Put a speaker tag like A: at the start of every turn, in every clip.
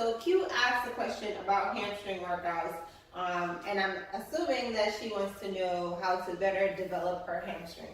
A: So Q asked a question about hamstring workouts, and I'm assuming that she wants to know how to better develop her hamstring.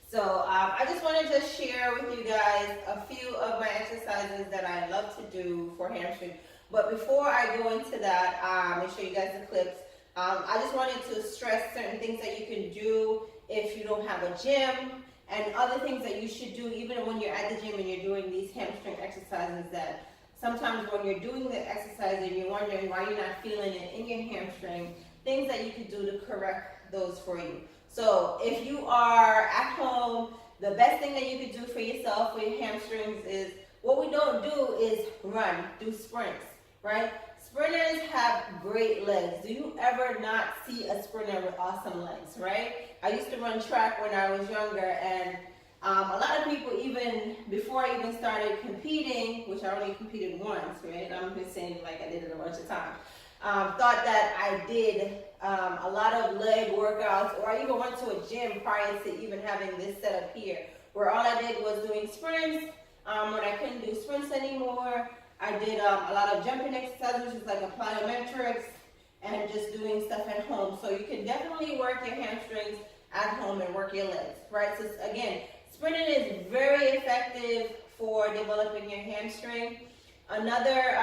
A: So I just wanted to share with you guys a few of my exercises that I love to do for hamstring. But before I go into that, and show you guys the clips, I just wanted to stress certain things that you can do if you don't have a gym, and other things that you should do even when you're at the gym and you're doing these hamstring exercises, that sometimes when you're doing the exercise and you're wondering why you're not feeling it in your hamstring, things that you could do to correct those for you. So if you are at home, the best thing that you could do for yourself for your hamstrings is, what we don't do is run, do sprints, right? Sprinters have great legs. Do you ever not see a sprinter with awesome legs, right? I used to run track when I was younger, and a lot of people, even before I even started competing, which I only competed once, right? I'm just saying like I did it a bunch of times. Thought that I did a lot of leg workouts, or I even went to a gym prior to even having this set up here, where all I did was doing sprints. When I couldn't do sprints anymore, I did a lot of jumping exercises, which is like a plyometrics, and just doing stuff at home. So you can definitely work your hamstrings at home and work your legs, right? So again, sprinting is very effective for developing your hamstring. Another,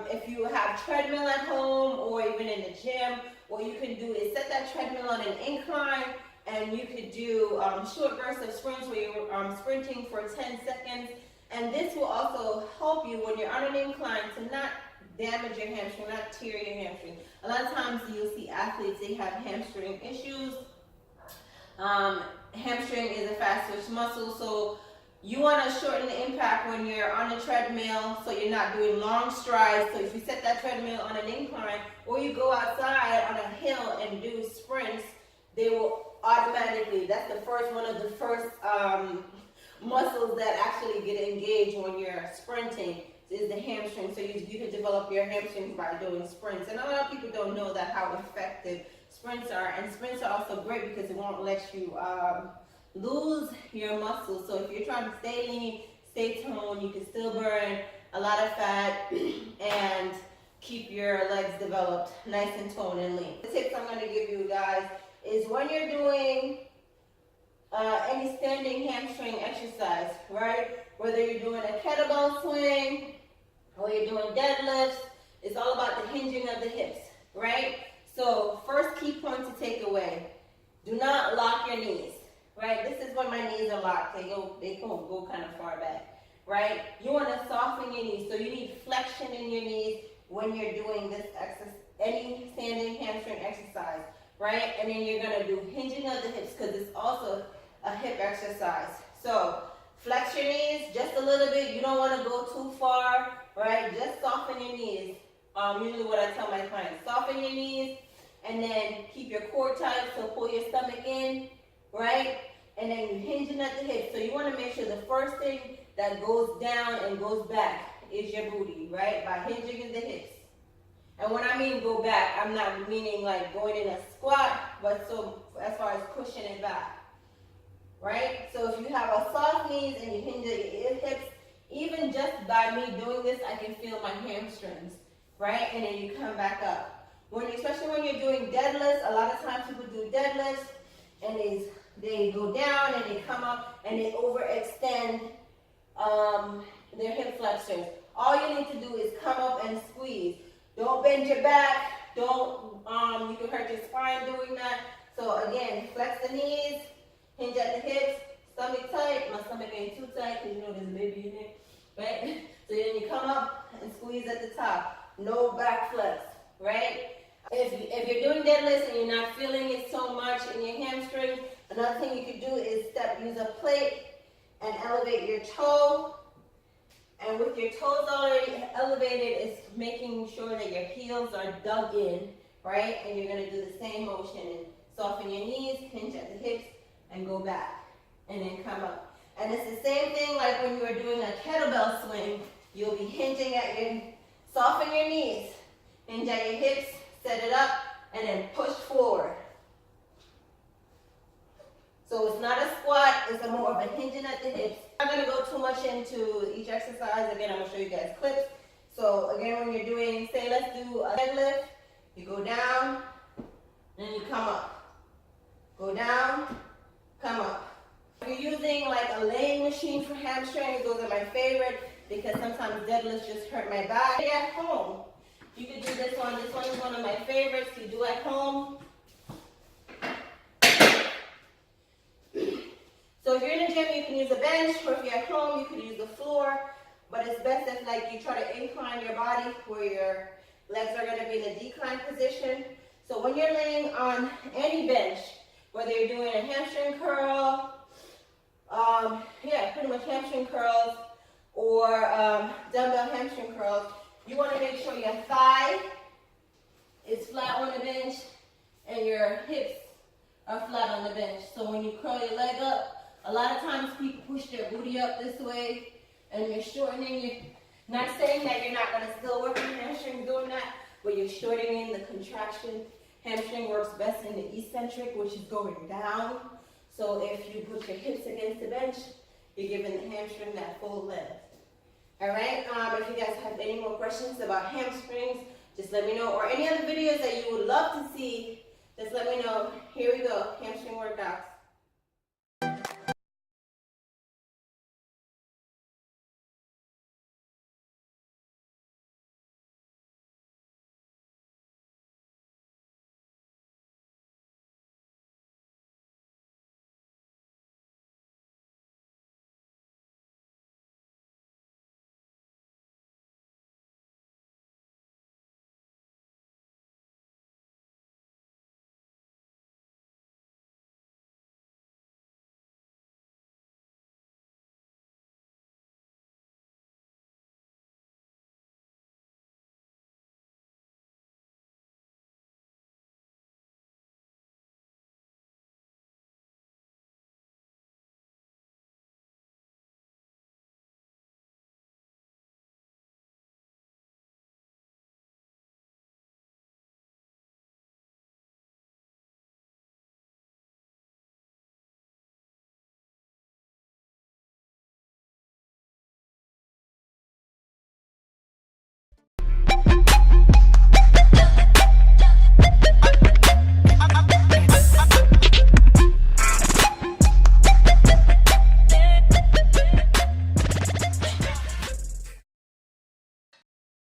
A: if you have treadmill at home or even in the gym, what you can do is set that treadmill on an incline, and you could do short bursts of sprints where you're sprinting for 10 seconds. And this will also help you when you're on an incline to not damage your hamstring, not tear your hamstring. A lot of times you'll see athletes, they have hamstring issues. Hamstring is a fast twitch muscle, so you want to shorten the impact when you're on the treadmill, so you're not doing long strides. So if you set that treadmill on an incline, or you go outside on a hill and do sprints, they will automatically, that's the first one of the first muscles that actually get engaged when you're sprinting, is the hamstring. So you can develop your hamstrings by doing sprints. And a lot of people don't know that how effective sprints are. And sprints are also great because it won't let you lose your muscles. So if you're trying to stay lean, stay toned, you can still burn a lot of fat and keep your legs developed nice and toned and lean. The tips I'm going to give you guys is when you're doing any standing hamstring exercise, right? Whether you're doing a kettlebell swing or you're doing deadlifts, it's all about the hinging of the hips, right? So first key point to take away, do not lock your knees, right? This is when my knees are locked. They go kind of far back, right? You want to soften your knees, so you need flexion in your knees when you're doing this exercise, any standing hamstring exercise, right? And then you're going to do hinging of the hips, because it's also a hip exercise. So flex your knees just a little bit. You don't want to go too far, right? Just soften your knees. Usually what I tell my clients, soften your knees, and then keep your core tight, so pull your stomach in, right? And then you're hinging at the hips. So you want to make sure the first thing that goes down and goes back is your booty, right? By hinging in the hips. And when I mean go back, I'm not meaning like going in a squat, but so as far as pushing it back, right? So if you have a soft knees and you hinge at your hips, even just by me doing this, I can feel my hamstrings, right? And then you come back up. Especially when you're doing deadlifts, a lot of times people do deadlifts and they go down and they come up and they overextend their hip flexors. All you need to do is come up and squeeze. Don't bend your back. You can hurt your spine doing that. So again, flex the knees, hinge at the hips, stomach tight. My stomach ain't too tight because you know there's a baby in it, right? So then you come up and squeeze at the top. No back flex, right? If you're doing deadlifts and you're not feeling it so much in your hamstrings, another thing you could do is use a plate and elevate your toe. And with your toes already elevated, it's making sure that your heels are dug in, right? And you're going to do the same motion and soften your knees, hinge at the hips, and go back, and then come up. And it's the same thing like when you are doing a kettlebell swing. You'll be hinging soften your knees, hinge at your hips, set it up, and then push forward. So it's not a squat, it's more of a hinging at the hips. I'm not going to go too much into each exercise. Again, I'm going to show you guys clips. So again, when you're doing, say let's do a deadlift, you go down, then you come up. Go down, come up. If you're using like a laying machine for hamstrings, those are my favorite because sometimes deadlifts just hurt my back. At home, you can do this one. This one is one of my favorites to do at home. So if you're in the gym, you can use a bench, or if you're at home, you can use the floor. But it's best if like you try to incline your body where your legs are going to be in a decline position. So when you're laying on any bench, whether you're doing a hamstring curl, pretty much hamstring curls, or dumbbell hamstring curls, you want to make sure your thigh is flat on the bench and your hips are flat on the bench. So when you curl your leg up, a lot of times people push their booty up this way and you're shortening your, not saying that you're not going to still work on hamstring doing that, but you're shortening the contraction. Hamstring works best in the eccentric, which is going down. So if you put your hips against the bench, you're giving the hamstring that full length. All right, if you guys have any more questions about hamstrings, just let me know. Or any other videos that you would love to see, just let me know. Here we go, hamstring workouts.